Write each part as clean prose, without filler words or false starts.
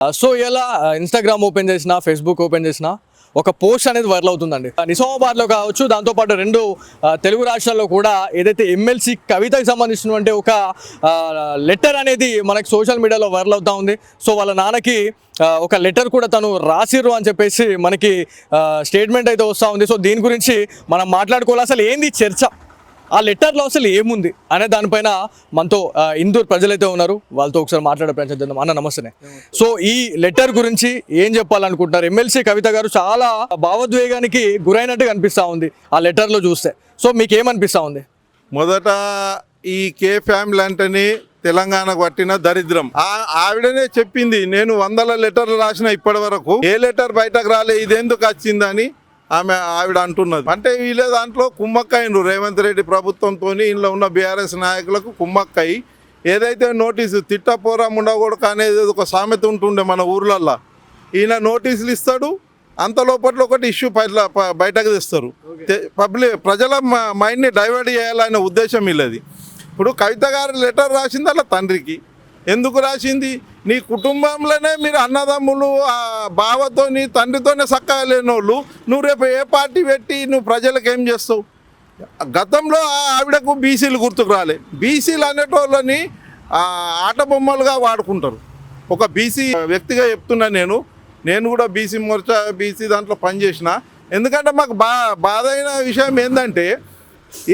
So ఇలా Instagram open చేసిన, Facebook open చేసిన ఒక పోస్ట్ అనేది వైరల్ అవుతుందండి. నిజామాబాద్లో కావచ్చు, దాంతోపాటు రెండు తెలుగు రాష్ట్రాల్లో కూడా ఏదైతే ఎమ్మెల్సీ కవితకి సంబంధించినటువంటి ఒక లెటర్ అనేది మనకి సోషల్ మీడియాలో వైరల్ అవుతూ ఉంది. సో వాళ్ళ నాన్నకి ఒక లెటర్ కూడా తను రాసిర్రు అని చెప్పేసి మనకి స్టేట్మెంట్ అయితే వస్తూ ఉంది. సో దీని గురించి మనం మాట్లాడుకోవాలి. అసలు ఏంది చర్చ, ఆ లెటర్లో అసలు ఏముంది అనే దానిపైన మనతో ఇందూర్ ప్రజలైతే ఉన్నారు, వాళ్ళతో ఒకసారి మాట్లాడే ప్రయత్నం చేద్దాం. అన్న నమస్తే. సో ఈ లెటర్ గురించి ఏం చెప్పాలనుకుంటున్నారు? ఎమ్మెల్సీ కవిత గారు చాలా భావోద్వేగానికి గురైనట్టుగా అనిపిస్తూ ఉంది ఆ లెటర్లో చూస్తే. సో మీకు ఏమనిపిస్తూ ఉంది? మొదట ఈ కే ఫ్యామిలీ అంటేనే తెలంగాణకు పట్టిన దరిద్రం. ఆవిడనే చెప్పింది, నేను 100 లెటర్లు రాసిన ఇప్పటి వరకు ఏ లెటర్ బయటకు రాలే, ఇదెందుకు వచ్చిందని ఆవిడ అంటున్నది. అంటే వీళ్ళ దాంట్లో కుమ్మక్కయ్యను రేవంత్ రెడ్డి ప్రభుత్వంతో ఇంట్లో ఉన్న బీఆర్ఎస్ నాయకులకు కుమ్మక్కయ్యి ఏదైతే నోటీసు తిట్టపోరా ముండగొడక అనేది ఒక సామెత ఉంటుండే మన ఊర్లల్లో. ఈయన నోటీసులు ఇస్తాడు, అంత లోపల ఒకటి ఇష్యూ బయటకు తెస్తారు. ప్రజల మైండ్ని డైవర్ట్ చేయాలనే ఉద్దేశం వీళ్ళది. ఇప్పుడు కవిత గారు లెటర్ రాసింది అలా తండ్రికి. ఎందుకు రాసింది? నీ కుటుంబంలోనే మీరు అన్నదమ్ములు బావతో నీ తండ్రితోనే చక్కగా లేనోళ్ళు నువ్వు రేపు ఏ పార్టీ పెట్టి నువ్వు ప్రజలకు ఏం చేస్తావు? గతంలో ఆవిడకు బీసీలు గుర్తుకు రాలే. బీసీలు అనేటోళ్ళని ఆట బొమ్మలుగా వాడుకుంటారు. ఒక బీసీ వ్యక్తిగా చెప్తున్నా, నేను కూడా బీసీ మోర్చా బీసీ దాంట్లో పనిచేసిన. ఎందుకంటే మాకు బాధ అయిన విషయం ఏంటంటే,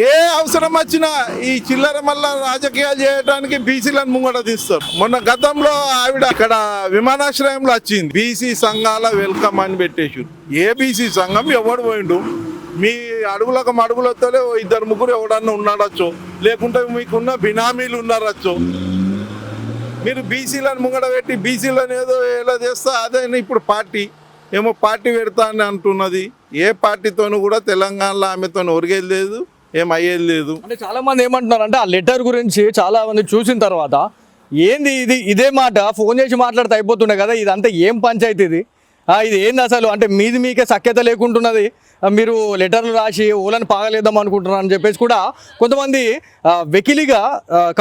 ఏ అవసరం వచ్చినా ఈ చిల్లర మళ్ళా రాజకీయాలు చేయడానికి బీసీలను ముంగట తీస్తారు. మొన్న గతంలో ఆవిడ ఇక్కడ విమానాశ్రయంలో వచ్చింది, బీసీ సంఘాల వెల్కమ్ అని పెట్టేసి. ఏ బీసీ సంఘం ఎవడు పోయిండు? మీ అడుగులకు అడుగులతో 2-3 ఎవడన్నా ఉన్నాడొచ్చు, లేకుంటే మీకున్న బినామీలు ఉన్నారచ్చు. మీరు బీసీలను ముంగట పెట్టి బీసీలను ఏదో ఎలా చేస్తా అదే ఇప్పుడు పార్టీ ఏమో పార్టీ పెడతా అని అంటున్నది. ఏ పార్టీతోనూ కూడా తెలంగాణలో ఆమెతో ఒరిగేది లేదు, ఏమయ్యేది లేదు. అంటే చాలా మంది ఏమంటున్నారు అంటే, ఆ లెటర్ గురించి చాలా మంది చూసిన తర్వాత ఏంది ఇదే మాట ఫోన్ చేసి మాట్లాడితే అయిపోతుండే కదా, ఇదంతా ఏం పంచాయతీ ఇది ఏంది అసలు, అంటే మీకే సఖ్యత లేకుంటున్నది, మీరు లెటర్లు రాసి ఓలని పాగలేద్దాం అనుకుంటున్నారు అని చెప్పేసి కూడా కొంతమంది వెకిలిగా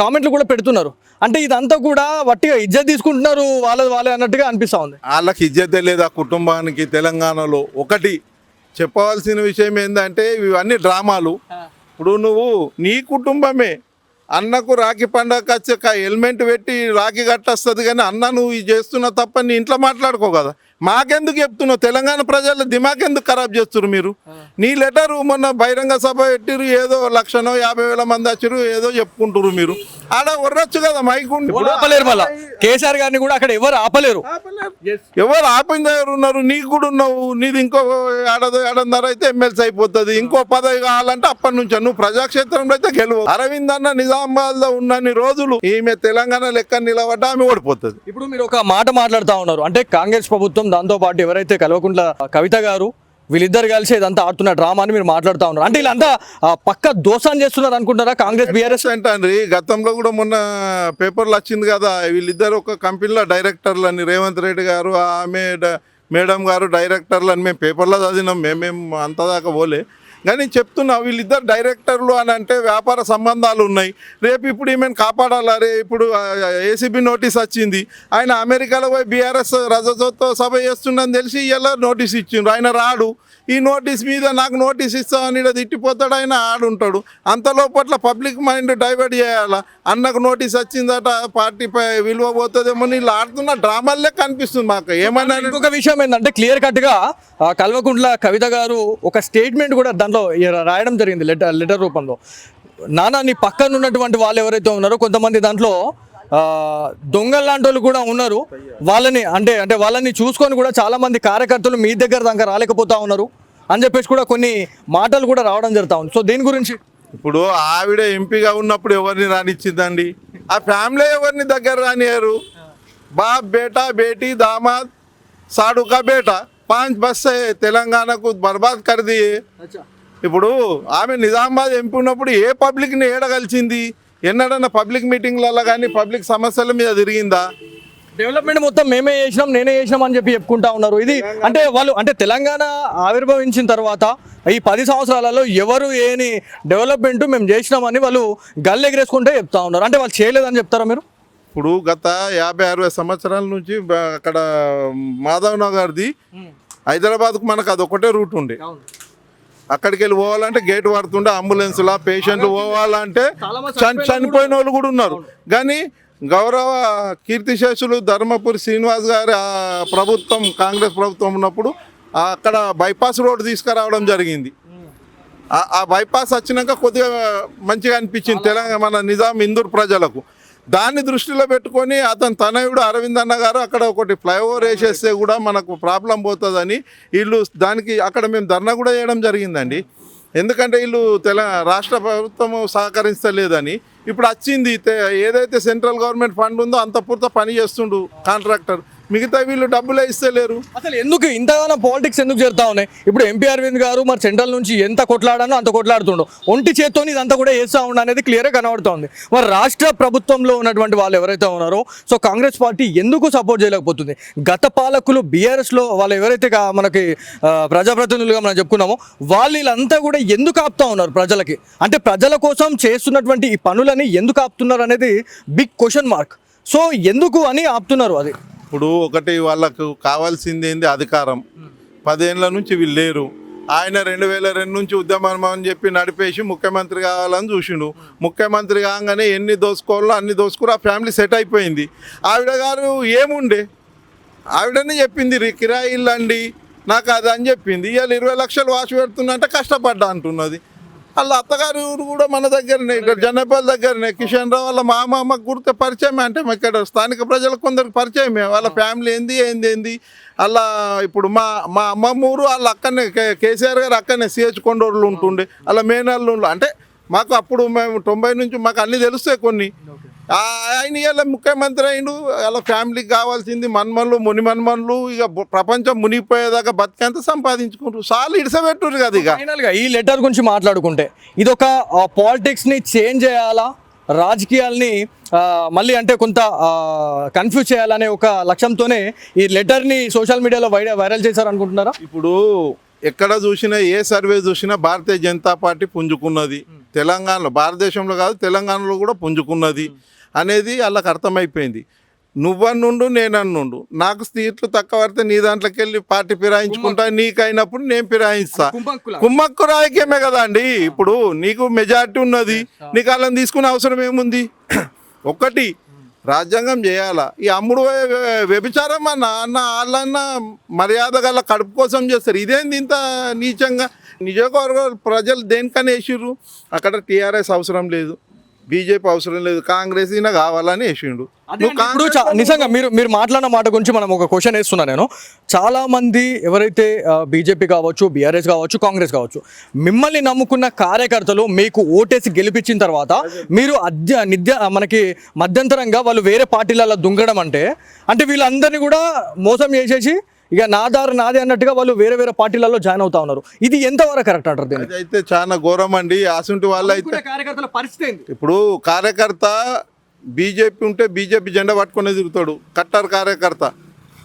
కామెంట్లు కూడా పెడుతున్నారు. అంటే ఇదంతా కూడా వట్టిగా ఇజ్జత్ తీసుకుంటున్నారు వాళ్ళే అన్నట్టుగా అనిపిస్తూ ఉంది. వాళ్ళకి ఇజ్జతే లేదు ఆ కుటుంబానికి. తెలంగాణలో ఒకటి చెప్పవలసిన విషయం ఏంటంటే, ఇవన్నీ డ్రామాలు. ఇప్పుడు నువ్వు నీ కుటుంబమే అన్నకు రాఖీ పండగ వచ్చి హెల్మెట్ పెట్టి రాఖీ కట్టొస్తుంది, కానీ అన్న నువ్వు ఇది చేస్తున్నా తప్ప నీ ఇంట్లో మాట్లాడుకో కదా. మాకెందుకు చెప్తున్నావు? తెలంగాణ ప్రజల దిమాకెందుకు ఖరాబ్ చేస్తున్నారు మీరు? నీ లెటరు మొన్న బహిరంగ సభ పెట్టిరు, ఏదో 1,50,000 మంది వచ్చారు, ఏదో చెప్పుకుంటారు. మీరు ఆడ వర్రొచ్చు కదా, మైకుండి ఆపలేరు. మళ్ళీ కేసీఆర్ గారిని కూడా అక్కడ ఎవరు ఆపలేరు. ఎవరు ఆపిన దగ్గర ఉన్నారు? నీకు కూడా ఉన్నావు. నీది ఇంకో ఏడన్నర అయితే ఎమ్మెల్సీ అయిపోతుంది. ఇంకో పదవి కావాలంటే అప్పటి నుంచి నువ్వు ప్రజాక్షేత్రంలో అయితే గెలువు. అరవింద్ అన్న నిజామాబాద్ లో ఉన్నన్ని రోజులు ఈమె తెలంగాణ లెక్క నిలబడ్డా ఆమె ఓడిపోతుంది. ఇప్పుడు మీరు ఒక మాట మాట్లాడుతూ ఉన్నారు, అంటే కాంగ్రెస్ ప్రభుత్వం, దాంతో పాటు ఎవరైతే కల్వకుంట్ల కవిత గారు, వీళ్ళిద్దరు కలిసి ఇదంతా ఆడుతున్న డ్రామా అని మీరు మాట్లాడుతూ ఉన్నారు. అంటే వీళ్ళంతా పక్క దోషాన్ని చేస్తున్నారు అనుకుంటారా కాంగ్రెస్ బీఆర్ఎస్? అంటే గతంలో కూడా మొన్న పేపర్లు వచ్చింది కదా, వీళ్ళిద్దరు ఒక కంపెనీలో డైరెక్టర్లు అని, రేవంత్ రెడ్డి గారు ఆమె మేడం గారు డైరెక్టర్లు అని మేము పేపర్లో చదివినాం. మేము అంతదాకా పోలే, కానీ చెప్తున్నా వీళ్ళిద్దరు డైరెక్టర్లు అని అంటే వ్యాపార సంబంధాలు ఉన్నాయి. రేపు ఇప్పుడు ఈమెను కాపాడాలరే. ఇప్పుడు ఏసీబీ నోటీస్ వచ్చింది, ఆయన అమెరికాలో పోయి బీఆర్ఎస్ రజతోత్సవ సభ చేస్తుండని తెలిసి ఇలా నోటీస్ ఇచ్చిండ్రు. ఆయన రాడు. ఈ నోటీస్ మీద నాకు నోటీస్ ఇస్తామని ఇక్కడ తిట్టిపోతాడు, ఆయన ఆడుంటాడు. అంతలోపట్ల పబ్లిక్ మైండ్ డైవర్ట్ చేయాలా. అన్నకు నోటీస్ వచ్చిందట, పార్టీపై విలువ పోతుందేమో, వీళ్ళు ఆడుతున్న డ్రామాలే కనిపిస్తుంది మాకు. ఏమన్నా ఇంకొక విషయం ఏంటంటే, క్లియర్ కట్గా కల్వకుంట్ల కవిత గారు ఒక స్టేట్మెంట్ కూడా దాంట్లో రాయడం జరిగింది లెటర్ రూపంలో. నాన్న నీ పక్కన ఉన్నటువంటి వాళ్ళు ఎవరైతే ఉన్నారో కొంతమంది దాంట్లో దొంగల లాంటి వాళ్ళు కూడా ఉన్నారు, వాళ్ళని చూసుకొని కూడా చాలా మంది కార్యకర్తలు మీ దగ్గర దాకా రాలేకపోతా ఉన్నారు అని చెప్పేసి కూడా కొన్ని మాటలు కూడా రావడం జరుగుతూ ఉంది. సో దీని గురించి ఇప్పుడు ఆవిడ ఎంపీగా ఉన్నప్పుడు ఎవరిని రానిచ్చిందండి? ఆ ఫ్యామిలీ ఎవరిని దగ్గర రానియారు? బాప్ బేటా బేటీ దామాద్ సాడుకా బేటా 5 బస్సే తెలంగాణకు బర్బాద్ కర్ది. ఇప్పుడు ఆమె నిజామాబాద్ ఎంపీ ఉన్నప్పుడు ఏ పబ్లిక్ని ఏడగలిచింది? ఎన్నడన్నా పబ్లిక్ మీటింగ్లలో కానీ పబ్లిక్ సమస్యల మీద తిరిగిందా? డెవలప్మెంట్ మొత్తం నేనే చేసినాం అని చెప్పి చెప్పుకుంటా ఉన్నారు. ఇది అంటే వాళ్ళు తెలంగాణ ఆవిర్భవించిన తర్వాత ఈ 10 సంవత్సరాలలో ఎవరు ఏని డెవలప్మెంట్ మేము చేసినామని వాళ్ళు గల్లెగరేసుకుంటే చెప్తా ఉన్నారు. అంటే వాళ్ళు చేయలేదని చెప్తారా మీరు? ఇప్పుడు గత 50-60 సంవత్సరాల నుంచి అక్కడ మాధవ్ నగర్ది హైదరాబాద్కు మనకు అది ఒకటే రూట్ ఉండే. అక్కడికి వెళ్ళి పోవాలంటే గేట్ పడుతుండే, అంబులెన్స్లా పేషెంట్లు పోవాలంటే చనిపోయిన వాళ్ళు కూడా ఉన్నారు. కానీ గౌరవ కీర్తిశేషులు ధర్మపురి శ్రీనివాస్ గారి ప్రభుత్వం, కాంగ్రెస్ ప్రభుత్వం ఉన్నప్పుడు అక్కడ బైపాస్ రోడ్ తీసుకురావడం జరిగింది. ఆ బైపాస్ వచ్చినాక కొద్దిగా మంచిగా అనిపించింది తెలంగాణ మన నిజాం ఇందూర్ ప్రజలకు. దాన్ని దృష్టిలో పెట్టుకొని అతని తనయుడు అరవింద్ అన్న గారు అక్కడ ఒకటి ఫ్లైఓవర్ వేసేస్తే కూడా మనకు ప్రాబ్లం పోతుందని వీళ్ళు దానికి అక్కడ మేము ధర్నా కూడా చేయడం జరిగిందండి. ఎందుకంటే వీళ్ళు రాష్ట్ర ప్రభుత్వం సహకరిస్తలేదని. ఇప్పుడు వచ్చింది ఏదైతే సెంట్రల్ గవర్నమెంట్ ఫండ్ ఉందో అంత పూర్తి పని చేస్తుండు కాంట్రాక్టర్, మిగతా వీళ్ళు డబ్బులే ఇస్తలేరు. అసలు ఎందుకు ఇంతగానో పాలిటిక్స్ ఎందుకు జరుగుతా ఉన్నాయి? ఇప్పుడు ఎంపీ అరవింద్ గారు మరి సెంట్రల్ నుంచి ఎంత కొట్లాడానో అంత కొట్లాడుతుండో, ఒంటి చేత్తో ఇదంతా కూడా వేస్తూ ఉండ అనేది క్లియర్గా కనబడుతోంది. మరి రాష్ట్ర ప్రభుత్వంలో ఉన్నటువంటి వాళ్ళు ఎవరైతే ఉన్నారో సో కాంగ్రెస్ పార్టీ ఎందుకు సపోర్ట్ చేయలేకపోతుంది? గత పాలకులు బీఆర్ఎస్లో వాళ్ళు ఎవరైతే మనకి ప్రజాప్రతినిధులుగా మనం చెప్పుకున్నామో వీళ్ళంతా కూడా ఎందుకు ఆపుతా ఉన్నారు ప్రజలకి? అంటే ప్రజల కోసం చేస్తున్నటువంటి ఈ పనులని ఎందుకు ఆపుతున్నారు అనేది బిగ్ క్వశ్చన్ మార్క్. సో ఎందుకు అని ఆపుతున్నారు? అది ఇప్పుడు ఒకటి వాళ్ళకు కావాల్సింది ఏంది? అధికారం. 10 ఏళ్ళ నుంచి వీళ్ళు లేరు. ఆయన 2002 నుంచి ఉద్యమం అని చెప్పి నడిపేసి ముఖ్యమంత్రి కావాలని చూసిండు. ముఖ్యమంత్రి కాగానే ఎన్ని దోసుకోవాలో అన్ని దోసుకుని ఆ ఫ్యామిలీ సెట్ అయిపోయింది. ఆవిడ గారు ఏముండే ఆవిడనే చెప్పింది కిరాయి ఇల్లు అండి నాకు అది అని చెప్పింది. ఇవాళ 20 లక్షలు వాసి పెడుతున్నంటే కష్టపడ్డా అంటున్నది. వాళ్ళ అత్తగారు కూడా మన దగ్గరనే, ఇక్కడ జనపల్లి దగ్గరనే. కిషన్ రావు వాళ్ళ మా అమ్మకు గుర్తు పరిచయమే. అంటే ఇక్కడ స్థానిక ప్రజలకు కొందరికి పరిచయమే. వాళ్ళ ఫ్యామిలీ ఏంది అలా. ఇప్పుడు మా అమ్మమ్మ ఊరు వాళ్ళ అక్కడనే కేసీఆర్ గారు అక్కడనే సిహెచ్ కొండూరులు ఉంటుండే. అలా మేనల్లు అంటే మాకు అప్పుడు మేము 90 నుంచి మాకు అన్నీ తెలుస్తాయి కొన్ని. ఆయన ఇలా ముఖ్యమంత్రి అయిండు. అలా ఫ్యామిలీకి కావాల్సింది మన్మన్లు ముని మన్మన్లు ఇక ప్రపంచం మునిగిపోయేదాకా బతికేంత సంపాదించుకుంటారు. చాలా ఇడిసబెట్టురు కదా. ఇక ఫైనల్గా ఈ లెటర్ గురించి మాట్లాడుకుంటే ఇది ఒక పాలిటిక్స్ని చేంజ్ చేయాలా, రాజకీయాల్ని మళ్ళీ అంటే కొంత కన్ఫ్యూజ్ చేయాలనే ఒక లక్ష్యంతోనే ఈ లెటర్ని సోషల్ మీడియాలో వైరల్ చేశారనుకుంటున్నారా? ఇప్పుడు ఎక్కడ చూసినా ఏ సర్వే చూసినా భారతీయ జనతా పార్టీ పుంజుకున్నది తెలంగాణలో, భారతదేశంలో కాదు తెలంగాణలో కూడా పుంజుకున్నది అనేది వాళ్ళకి అర్థమైపోయింది. నువ్వన్నుండు నేనన్నుండు, నాకు సీట్లు తక్కువ పడితే నీ దాంట్లోకి వెళ్ళి పార్టీ ఫిరాయించుకుంటా, నీకైనప్పుడు నేను ఫిరాయిస్తా. కుమ్మక్కు రాజకీయమే కదా అండి. ఇప్పుడు నీకు మెజారిటీ ఉన్నది, నీకు వాళ్ళని తీసుకునే అవసరం ఏముంది? ఒకటి రాజ్యాంగం చేయాలా. ఈ అమ్ముడు వ్యభిచారం అన్న వాళ్ళన్న మర్యాద గల కడుపు కోసం చేస్తారు. ఇదేంది ఇంత నీచంగా? నియోజకవర్గ ప్రజలు దేనికని వేసిర్రు? అక్కడ టీఆర్ఎస్ అవసరం లేదు, బీజేపీ అవసరం లేదు, కాంగ్రెస్ అయినా కావాలని వేసిండు. నిజంగా మీరు మాట్లాడిన మాట గురించి మనం ఒక క్వశ్చన్ వేస్తున్నా. నేను చాలా మంది ఎవరైతే బీజేపీ కావచ్చు, బీఆర్ఎస్ కావచ్చు, కాంగ్రెస్ కావచ్చు, మిమ్మల్ని నమ్ముకున్న కార్యకర్తలు మీకు ఓటేసి గెలిపించిన తర్వాత మీరు మనకి మధ్యంతరంగా వాళ్ళు వేరే పార్టీలలో దుంగడం అంటే వీళ్ళందరినీ కూడా మోసం చేసేసి ఇక నా దారి నాదే అన్నట్టుగా వాళ్ళు వేరే వేరే పార్టీలలో జాయిన్ అవుతా ఉన్నారు. ఇది ఎంతవరకు కరెక్ట్ అంటారు? దీన్ని అయితే చాలా ఘోరం అండి. అసంటి వాళ్ళు అయితే కార్యకర్తల పరిస్థితి ఇప్పుడు కార్యకర్త బీజేపీ ఉంటే బీజేపీ జెండా పట్టుకునే తిరుగుతాడు కట్టర్ కార్యకర్త.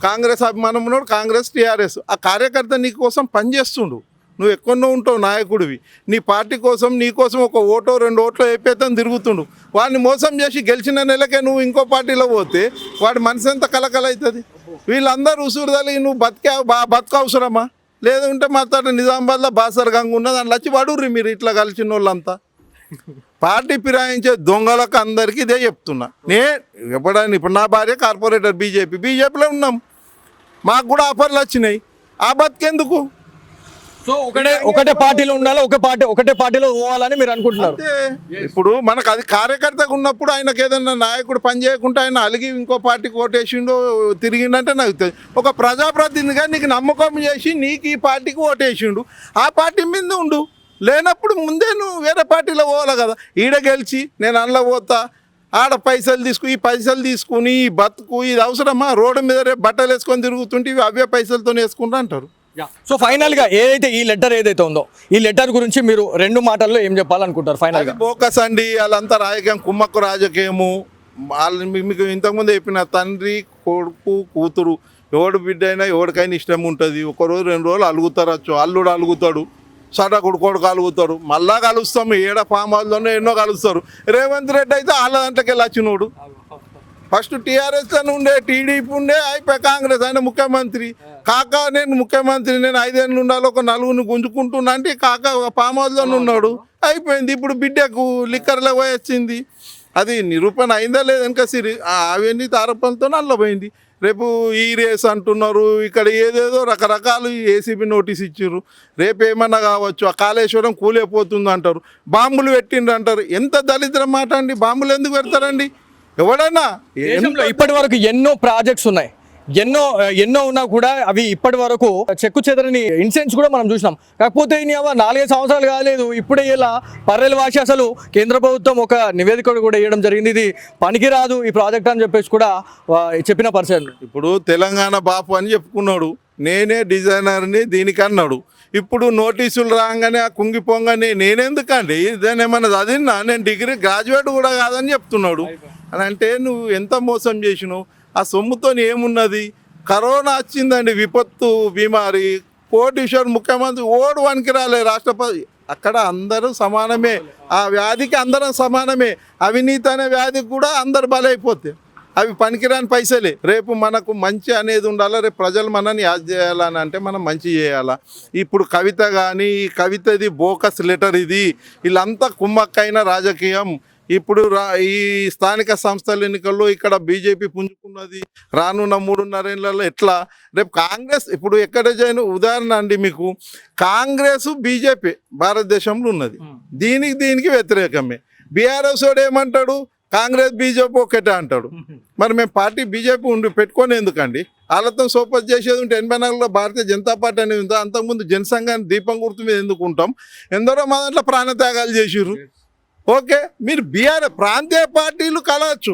కాంగ్రెస్ అభిమానం ఉన్నాడు, కాంగ్రెస్ టీఆర్ఎస్. ఆ కార్యకర్త నీ కోసం పనిచేస్తుండు. నువ్వు ఎక్కడో ఉంటావు నాయకుడివి, నీ పార్టీ కోసం నీ కోసం ఒక ఓటో 2 ఓట్లు అయిపోతాను తిరుగుతుండు. వాడిని మోసం చేసి గెలిచిన నెలకే నువ్వు ఇంకో పార్టీలో పోతే వాడి మనసు ఎంత కలకలవుతుంది? వీళ్ళందరూ ఉసురు తల్లి నువ్వు బతుక అవసరమా? లేదంటే మాట్లాడే నిజామాబాద్లో బాసర్ గంగ ఉన్నది, దాంట్లో వచ్చి పడుర్రి మీరు ఇట్లా కలిసిన వాళ్ళంతా. పార్టీ ఫిరాయించే దొంగలకు అందరికీ ఇదే చెప్తున్నా. ఎప్పుడైనా ఇప్పుడు నా భార్య కార్పొరేటర్ బీజేపీలో ఉన్నాం, మాకు కూడా ఆఫర్లు వచ్చినాయి. ఆ బతికెందుకు? సో ఒకటే పార్టీలో ఉండాలి, ఒకటే పార్టీలో పోవాలని మీరు అనుకుంటున్నారు. ఇప్పుడు మనకు అది కార్యకర్తగా ఉన్నప్పుడు ఆయనకు ఏదైనా నాయకుడు పని చేయకుండా ఆయన అలిగి ఇంకో పార్టీకి ఓటేసిండు తిరిగిండంటే నాకు తెలియదు. ఒక ప్రజాప్రతినిధిగా నీకు నమ్మకం చేసి నీకు ఈ పార్టీకి ఓటేసిండు, ఆ పార్టీ మీద ఉండు. లేనప్పుడు ముందే నువ్వు వేరే పార్టీలో పోవాలి కదా. ఈడ గెలిచి నేను అందులో పోతా, ఆడ ఈ పైసలు తీసుకుని ఈ బతుకు ఇది అవసరమా? రోడ్డు మీద రేపు బట్టలు వేసుకొని తిరుగుతుంటే అవే పైసలతో వేసుకుంటా అంటారు. సో ఫైనల్గా ఏదైతే ఈ లెటర్ ఏదైతే ఉందో ఈ లెటర్ గురించి మీరు 2 మాటల్లో ఏం చెప్పాలనుకుంటారు? ఫైనల్గా ఫోకస్ అండి. వాళ్ళంతా రాజకీయం, కుమ్మక్కు రాజకీయము. వాళ్ళు మీకు ఇంతకుముందు చెప్పిన తండ్రి కొడుకు కూతురు ఎవడు బిడ్డ అయినా ఎవరికైనా ఇష్టం ఉంటుంది. 1 రోజు 2 రోజులు అలుగుతారచ్చు, అల్లుడు అలుగుతాడు, సడకుడు కొడుకు కలుగుతారు, మళ్ళా కలుస్తాము. ఏడ ఫామ్ హౌస్లోనే ఎన్నో కలుస్తారు. రేవంత్ రెడ్డి అయితే వాళ్ళ దాంట్లోకి వెళ్ళి వచ్చినోడు. ఫస్ట్ టీఆర్ఎస్ అని ఉండే, టీడీపీ ఉండే, అయిపోయి కాంగ్రెస్ ఆయన ముఖ్యమంత్రి. కాక నేను ముఖ్యమంత్రి, నేను 5 ఏళ్ళు ఉండాలి, ఒక నలుగురిని గుంజుకుంటున్నా అంటే కాక ఫామ్ హౌస్లోనే ఉన్నాడు, అయిపోయింది. ఇప్పుడు బిడ్డకు లిక్కర్లో పోయి వచ్చింది, అది నిరూపణ అయిందా లేదా ఇంకా అవన్నీ ఆరోపణలతో నల్లబోయింది. రేపు ఈ రేస్ అంటున్నారు, ఇక్కడ ఏదేదో రకరకాలు ఏసీబీ నోటీస్ ఇచ్చారు, రేపు ఏమన్నా కావచ్చు, ఆ కాళేశ్వరం కూలిపోతుంది అంటారు, బాంబులు పెట్టిండ్రు అంటారు. ఎంత దళిద్రం మాట అండి, బాంబులు ఎందుకు పెడతారండి ఎవడన్నా? దేశంలో ఇప్పటి వరకు ఎన్నో ప్రాజెక్ట్స్ ఉన్నాయి, ఎన్నో ఉన్నా కూడా అవి ఇప్పటి వరకు చెక్కు చెదరని ఇన్సిడెంట్స్ కూడా మనం చూసినాం. కాకపోతే 4-5 సంవత్సరాలు కాలేదు, ఇప్పుడే ఇలా పర్రెల భాష అసలు కేంద్ర ప్రభుత్వం ఒక నివేదిక కూడా ఇవ్వడం జరిగింది, ఇది పనికిరాదు ఈ ప్రాజెక్ట్ అని చెప్పేసి కూడా చెప్పిన పర్సన్. ఇప్పుడు తెలంగాణ బాపు అని చెప్పుకున్నాడు, నేనే డిజైనర్ని దీనికి అన్నాడు. ఇప్పుడు నోటీసులు రాగానే ఆ కుంగిపోగానే నేనెందుకండి, దాన్ని ఏమన్నా చదివినా, నేను డిగ్రీ గ్రాడ్యుయేట్ కూడా కాదని చెప్తున్నాడు. అని అంటే నువ్వు ఎంత మోసం చేసినావు? ఆ సొమ్ముతో ఏమున్నది? కరోనా వచ్చిందండి, విపత్తు బీమారి, కోటీశ్వర్ ముఖ్యమంత్రి ఓడు వనికి రాలే, రాష్ట్రపతి, అక్కడ అందరూ సమానమే, ఆ వ్యాధికి అందరం సమానమే. అవినీతి అనే వ్యాధికి కూడా అందరు బలైపోతే అవి పనికిరాని పైసలే. రేపు మనకు మంచి అనేది ఉండాలా, రేపు ప్రజలు మనని యాద్ చేయాలని అంటే మనం మంచి చేయాలా. ఇప్పుడు కవిత కానీ, ఈ కవితది బోకస్ లెటర్ ఇది, వీళ్ళంతా కుమ్మక్కైన రాజకీయం. ఇప్పుడు ఈ స్థానిక సంస్థల ఎన్నికల్లో ఇక్కడ బీజేపీ పుంజుకున్నది, రానున్న 3.5 ఏళ్లలో ఎట్లా రేపు కాంగ్రెస్, ఇప్పుడు ఎక్కడ చేయను ఉదాహరణ అండి మీకు, కాంగ్రెస్ బీజేపీ భారతదేశంలో ఉన్నది, దీనికి వ్యతిరేకమే. బీఆర్ఎస్ వాడు ఏమంటాడు, కాంగ్రెస్ బీజేపీ ఒకటే అంటాడు. మరి మేము పార్టీ బీజేపీ పెట్టుకొని ఎందుకండి? వాళ్ళతో సోపస్ చేసేది ఉంటే 84లో భారతీయ జనతా పార్టీ అనేది ఉందా? అంతకుముందు జనసంఘాన్ని దీపం గుర్తు మీద ఎందుకుంటాం? ఎందరో మా దాంట్లో ప్రాణత్యాగాలు చేసిర్రు. ఓకే, మీరు ప్రాంతీయ పార్టీలు కలవచ్చు,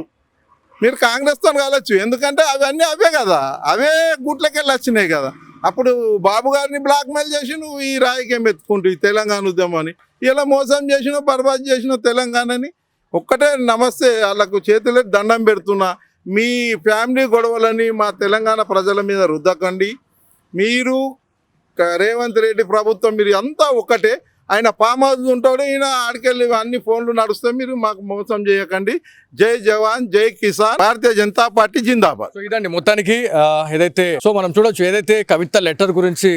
మీరు కాంగ్రెస్తో కలవచ్చు, ఎందుకంటే అవన్నీ అవే కదా, అవే గుట్లకెళ్ళి వచ్చినాయి కదా. అప్పుడు బాబు గారిని బ్లాక్మెయిల్ చేసి నువ్వు ఈ రాజకీయం ఎత్తుకుంటూ ఈ తెలంగాణ ఉద్యమాన్ని ఇలా మోసం చేసినావు, బర్బాద్ చేసినావు తెలంగాణని. ఒక్కటే నమస్తే, వాళ్ళకు చేతులే దండం పెడుతున్నా, మీ ఫ్యామిలీ గొడవలని మా తెలంగాణ ప్రజల మీద రుద్దకండి. మీరు రేవంత్ రెడ్డి ప్రభుత్వం మీరు అంతా ఒక్కటే, ఆయన ఫామ్ హౌస్ ఉంటాడు, ఈయన ఆడికెళ్ళి అన్ని ఫోన్లు నడుస్తాయి, మీరు మాకు మోసం చేయకండి. జై జవాన్ జై కిసాన్, భారతీయ జనతా పార్టీ జిందాబాద్. సో ఇదండి మొత్తానికి ఏదైతే సో మనం చూడొచ్చు, ఏదైతే కవిత లెటర్ గురించి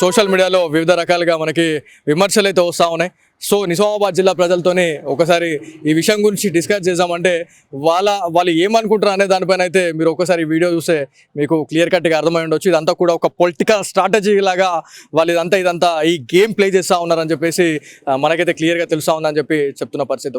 సోషల్ మీడియాలో వివిధ రకాలుగా మనకి విమర్శలు అయితే వస్తూ ఉన్నాయి. సో నిజామాబాద్ జిల్లా ప్రజలతోనే ఒకసారి ఈ విషయం గురించి డిస్కస్ చేద్దామంటే వాళ్ళు ఏమనుకుంటారు అనే దానిపైన అయితే మీరు ఒకసారి వీడియో చూస్తే మీకు క్లియర్ కట్గా అర్థమై ఉండొచ్చు. ఇదంతా కూడా ఒక పొలిటికల్ స్ట్రాటజీ లాగా వాళ్ళు ఇదంతా ఈ గేమ్ ప్లే చేస్తూ ఉన్నారని చెప్పేసి మనకైతే క్లియర్గా తెలుస్తూ ఉందని చెప్పి చెప్తున్న పరిస్థితి.